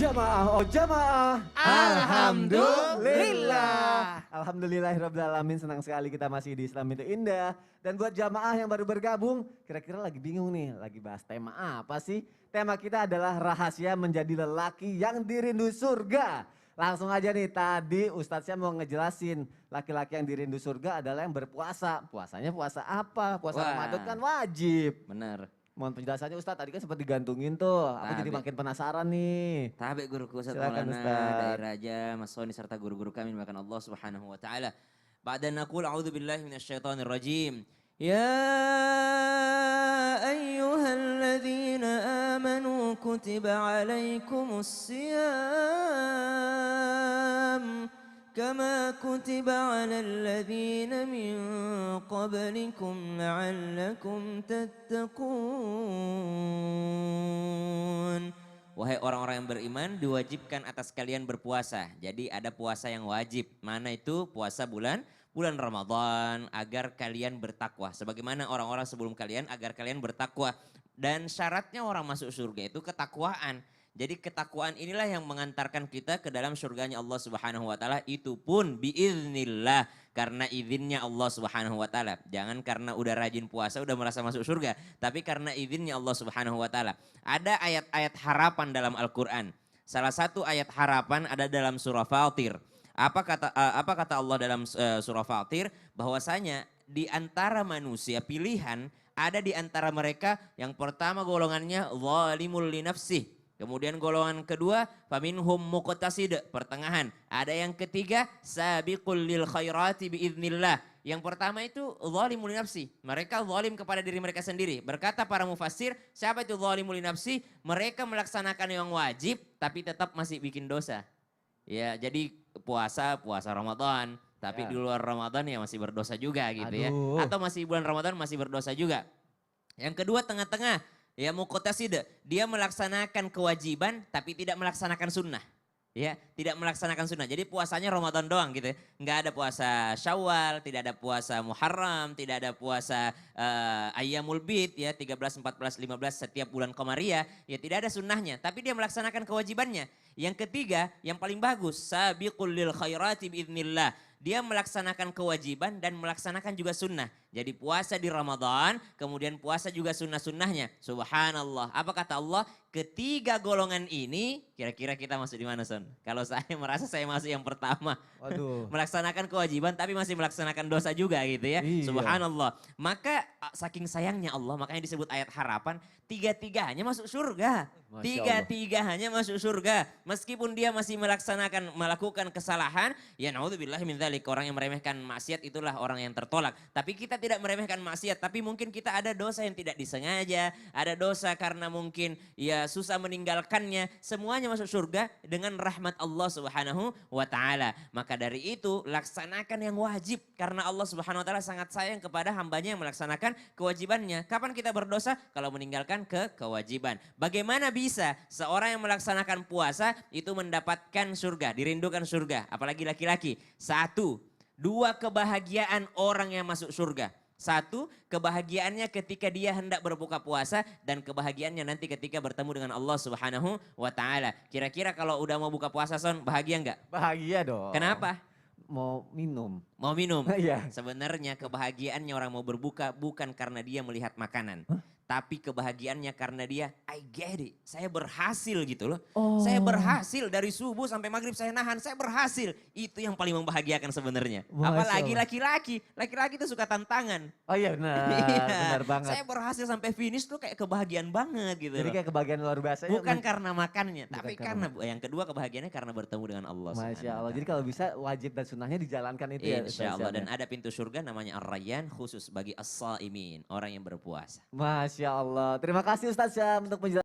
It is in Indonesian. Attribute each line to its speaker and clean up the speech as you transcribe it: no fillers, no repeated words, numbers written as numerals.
Speaker 1: jamaah, oh jamaah.
Speaker 2: Alhamdulillah.
Speaker 1: Alhamdulillahirrabbilalamin, senang sekali kita masih di Islam itu Indah. Dan buat jamaah yang baru bergabung, kira-kira lagi bingung nih, lagi bahas tema apa sih? Tema kita adalah rahasia menjadi lelaki yang dirindu surga. Langsung aja nih, tadi Ustadznya mau ngejelasin laki-laki yang dirindu surga adalah yang berpuasa. Puasanya puasa apa? Puasa Ramadan kan wajib.
Speaker 2: Bener.
Speaker 1: Mohon penjelasannya Ustadz, tadi kan sempat digantungin tuh. Aku jadi makin penasaran nih.
Speaker 2: Tabe guruku Ustaz
Speaker 1: Silakan,
Speaker 2: Maulana,
Speaker 1: Ustaz.
Speaker 2: Dai Raja, Mas Soni serta guru-guru kami makan Allah Subhanahu wa taala. Ba'da naqul a'udzu billahi minasyaitonir rajim. Ya ayyuhalladzina amanu kutiba alaikumus siyam kama kutiba alal ladzina min qablikum la'allakum tattaqun. Wahai orang-orang yang beriman, diwajibkan atas kalian berpuasa. Jadi ada puasa yang wajib. Mana itu? Puasa bulan Ramadan agar kalian bertakwa. Sebagaimana orang-orang sebelum kalian agar kalian bertakwa. Dan syaratnya orang masuk surga itu ketakwaan. Jadi ketakwaan inilah yang mengantarkan kita ke dalam surganya Allah Subhanahu wa taala, itu pun biiznillah, karena izinnya Allah Subhanahu wa taala. Jangan karena udah rajin puasa udah merasa masuk surga, tapi karena izinnya Allah Subhanahu wa taala. Ada ayat-ayat harapan dalam Al-Qur'an. Salah satu ayat harapan ada dalam surah Fatir. Apa kata Allah dalam surah Fatir? Bahwasanya di antara manusia pilihan ada di antara mereka yang pertama golongannya zalimul li nafsih. Kemudian golongan kedua, faminhum muqtasid, pertengahan. Ada yang ketiga, sabiqul lil khairati biiznillah. Yang pertama itu zalimul nafsi. Mereka zalim kepada diri mereka sendiri. Berkata para mufassir, siapa itu zalimul nafsi? Mereka melaksanakan yang wajib tapi tetap masih bikin dosa. Ya, jadi puasa Ramadan, tapi di luar Ramadan ya masih berdosa juga gitu. Ya. Atau masih bulan Ramadan masih berdosa juga. Yang kedua tengah-tengah. Ya muqtasid, dia melaksanakan kewajiban tapi tidak melaksanakan sunnah. Ya, tidak melaksanakan sunnah. Jadi puasanya Ramadan doang gitu ya. Enggak ada puasa Syawal, tidak ada puasa Muharram, tidak ada puasa Ayyamul Bid ya, 13, 14, 15 setiap bulan Qamariyah, ya tidak ada sunnahnya, tapi dia melaksanakan kewajibannya. Yang ketiga, yang paling bagus, sabiqul lil khairati biiznillah. Dia melaksanakan kewajiban dan melaksanakan juga sunnah. Jadi puasa di Ramadan, kemudian puasa juga sunnah-sunnahnya. Subhanallah. Apa kata Allah? Ketiga golongan ini, kira-kira kita masuk di mana, Son? Kalau saya merasa saya masuk yang pertama.
Speaker 1: Waduh.
Speaker 2: Melaksanakan kewajiban tapi masih melaksanakan dosa juga gitu ya.
Speaker 1: Iya.
Speaker 2: Subhanallah. Maka saking sayangnya Allah, makanya disebut ayat harapan, tiga-tiganya masuk surga. Tiga-tiganya masuk surga. Meskipun dia masih melakukan kesalahan, ya naudzubillahi min dzalik, orang yang meremehkan maksiat itulah orang yang tertolak. Tapi kita tidak meremehkan maksiat, tapi mungkin kita ada dosa yang tidak disengaja, ada dosa karena mungkin ya susah meninggalkannya. Semuanya masuk surga dengan rahmat Allah Subhanahu wa taala. Maka dari itu laksanakan yang wajib karena Allah Subhanahu wa taala sangat sayang kepada hambanya yang melaksanakan kewajibannya. Kapan kita berdosa? Kalau meninggalkan kewajiban. Bagaimana bisa seorang yang melaksanakan puasa itu mendapatkan surga, dirindukan surga, apalagi laki-laki? Satu, dua kebahagiaan orang yang masuk surga. Satu, kebahagiaannya ketika dia hendak berbuka puasa dan kebahagiaannya nanti ketika bertemu dengan Allah Subhanahu wa taala. Kira-kira kalau udah mau buka puasa, Son, bahagia enggak?
Speaker 1: Bahagia dong.
Speaker 2: Kenapa?
Speaker 1: Mau minum.
Speaker 2: Mau minum?
Speaker 1: Iya.
Speaker 2: Sebenarnya kebahagiaannya orang mau berbuka bukan karena dia melihat makanan. Tapi kebahagiaannya karena dia, I get it, saya berhasil gitu loh. Saya berhasil dari subuh sampai maghrib saya nahan, saya berhasil. Itu yang paling membahagiakan sebenarnya. Apalagi laki-laki, laki-laki itu suka tantangan.
Speaker 1: Oh iya benar, benar banget.
Speaker 2: Saya berhasil sampai finish tuh kayak kebahagiaan banget gitu.
Speaker 1: Jadi kayak kebahagiaan luar biasa.
Speaker 2: Bukan karena makannya, tapi karena yang kedua kebahagiaannya karena bertemu dengan Allah.
Speaker 1: Masya Allah, jadi kalau bisa wajib dan sunnahnya dijalankan itu ya.
Speaker 2: Insya Allah, dan ada pintu surga namanya Ar-Rayyan khusus bagi as-saimin, orang yang berpuasa.
Speaker 1: Masya Allah, terima kasih Ustaz Syam untuk penjelasan.